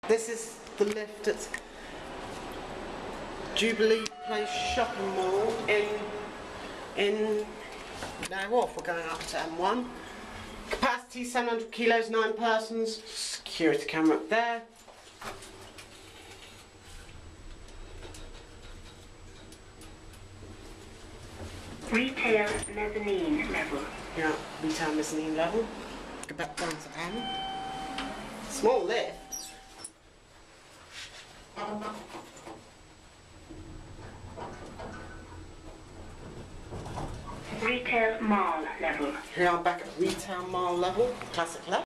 This is the lift at Jubilee Place Shopping Mall in Canary Wharf. We're going up to M1. Capacity 700 kilos, 9 persons. Security camera up there. Retail mezzanine level. Yeah, retail mezzanine level. Go back down to M. Small lift. Retail mall level. Here I'm back at retail mall level. Classic left.